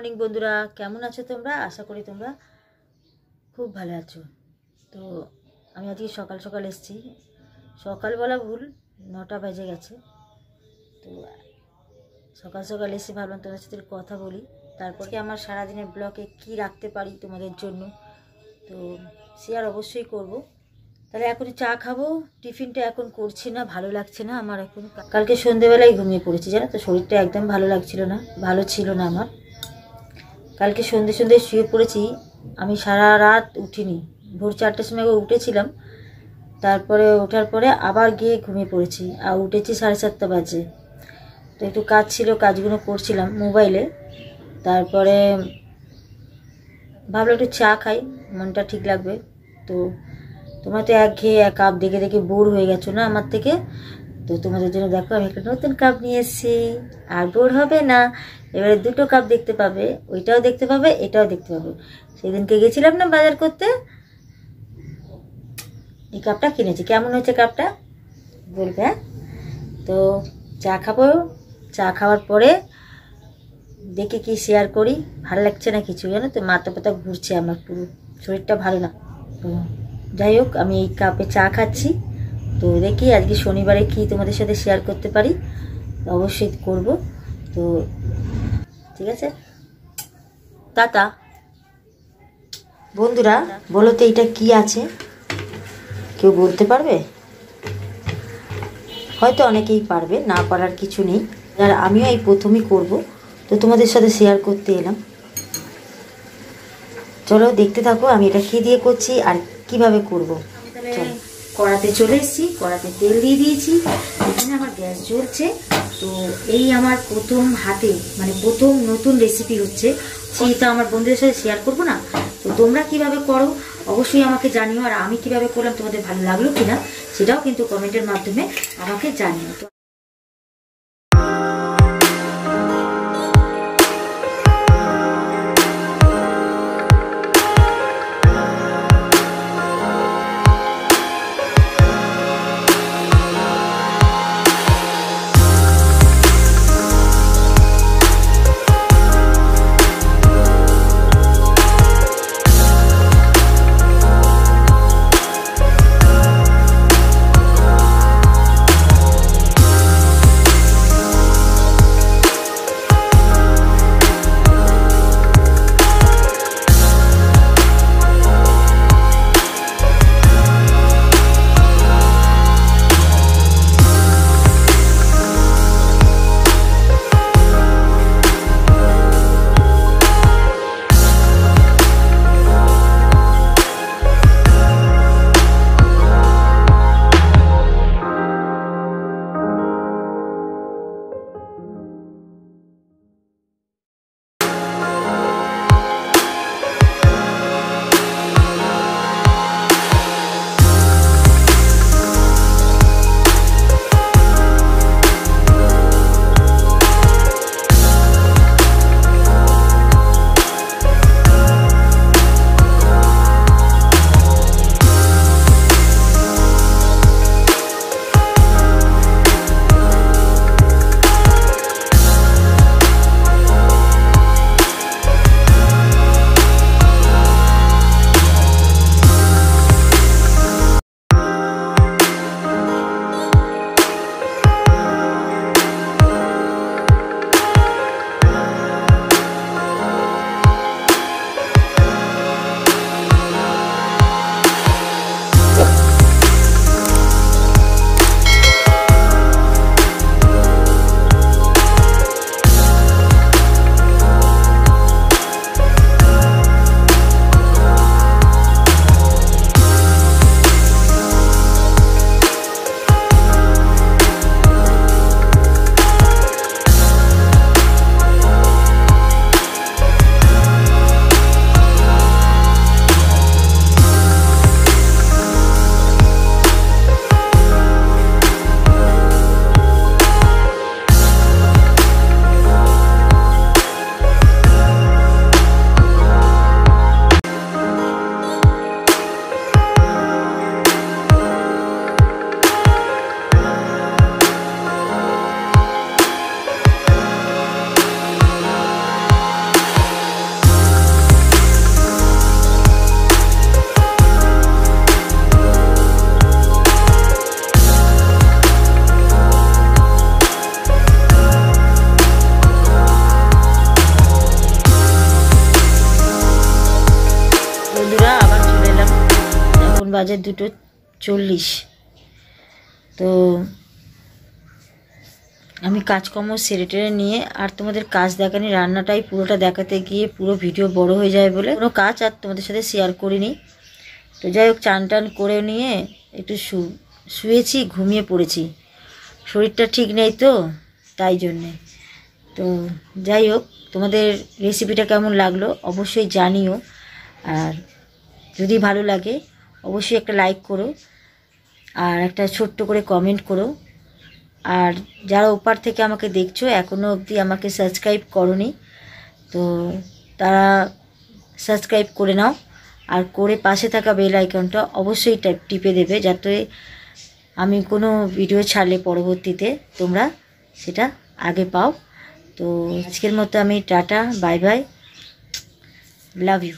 Morning বন্ধুরা, কেমন আছো তোমরা? আশা করি তোমরা খুব ভালো আছো। তো আমি আজকে সকাল সকাল এসেছি, সকাল বলা ভুল, 9টা বেজে গেছে। তো সকাল সকাল এসে ভাবলাম তোমাদের সাথে কথা বলি, তারপরে আমার সারাদিনের ব্লগে কি রাখতে পারি তোমাদের জন্য, তো শেয়ার অবশ্যই করব। তাহলে এখন চা খাবো, টিফিনটা এখন করছি না, ভালো লাগছে না আমার এখন। কালকে সন্ধেবেলায় ঘুমিয়ে পড়েছি, জানো তো, শরীরটা একদম ভালো লাগছিল না, ভালো ছিল না আমার। কালকে সন্ধে শুয়ে পড়েছি, আমি সারা রাত উঠিনি, ভোর 4টার সময় উঠেছিলাম, তারপরে ওঠার পরে আবার গিয়ে ঘুমিয়ে পড়েছি, আর উঠেছি 7:30 বাজে। তো একটু কাজ ছিল, কাজগুলো করছিলাম মোবাইলে। তারপরে ভাবলাম একটু চা খাই, মনটা ঠিক লাগবে। তো তোমরা তো একঘেয়ে এক কাপ দেখে দেখে বোর হয়ে গেছো না আমার থেকে, তো তোমাদের জন্য দেখো আমি একটা নতুন কাপ নিয়ে এসেছি, আর বোর হবে না। এবারে 2টো কাপ দেখতে পাবে, ওইটাও দেখতে পাবে, এটাও দেখতে পাবে। সেদিনকে গেছিলাম না বাজার করতে, এই কাপটা কিনেছি। কেমন হয়েছে কাপটা বলবে, হ্যাঁ? তো চা খাবো, চা খাওয়ার পরে দেখি কি শেয়ার করি। ভালো লাগছে না কিছু, জানো তো, মাথা ব্যথা ঘুরছে আমার, পুরো শরীরটা ভালো না। তো যাই হোক, আমি এই কাপে চা খাচ্ছি। তো দেখি আজকে শনিবারে কি তোমাদের সাথে শেয়ার করতে পারি, অবশ্যই করব। তো ঠিক আছে, টাটা বন্ধুরা। বলো তো এটা কি আছে, কেউ বলতে পারবে? হয়তো অনেকেই পারবে, না পারার কিছু নেই। আর আমিও এই প্রথমই করব, তো তোমাদের সাথে শেয়ার করতে এলাম। চলো দেখতে থাকো আমি এটা কি দিয়ে করছি আর কিভাবে করব। চলো, কড়াতে চলে এসেছি, কড়াতে তেল দিয়ে দিয়েছি, এখানে আমার গ্যাস জ্বলছে। তো এই আমার প্রথম হাতে, মানে প্রথম নতুন রেসিপি হচ্ছে, সেইটা আমার বন্ধুদের সাথে শেয়ার করবো না। তো তোমরা কিভাবে করো অবশ্যই আমাকে জানিও, আর আমি কিভাবে করলাম তোমাদের ভালো লাগলো কিনা সেটাও কিন্তু কমেন্টের মাধ্যমে আমাকে জানিও। বাজে 2:40। তো আমি কাজকর্ম সেরে টেরে নিয়ে আর তোমাদের কাজ দেখানি, রান্নাটাই পুরোটা দেখাতে গিয়ে পুরো ভিডিও বড় হয়ে যায় বলে কোনো কাজ আর তোমাদের সাথে শেয়ার করিনি। তো যাই হোক, চান টান করে নিয়ে একটু শুয়েছি, ঘুমিয়ে পড়েছি। শরীরটা ঠিক নেই তো তাই জন্যে। তো যাই হোক, তোমাদের রেসিপিটা কেমন লাগলো অবশ্যই জানিও। আর যদি ভালো লাগে অবশ্যই একটা লাইক করো আর একটা ছোট্ট করে কমেন্ট করো। আর যারা ওপার থেকে আমাকে দেখছো এখনও অবধি আমাকে সাবস্ক্রাইব করোনি, তো তারা সাবস্ক্রাইব করে নাও। আর করে পাশে থাকা বেল আইকনটা অবশ্যই টিপে দেবে, যাতে আমি কোনো ভিডিও ছাড়লে পরবর্তীতে তোমরা সেটা আগে পাও। তো আজকের মতো আমি ta-ta, bye bye, love you.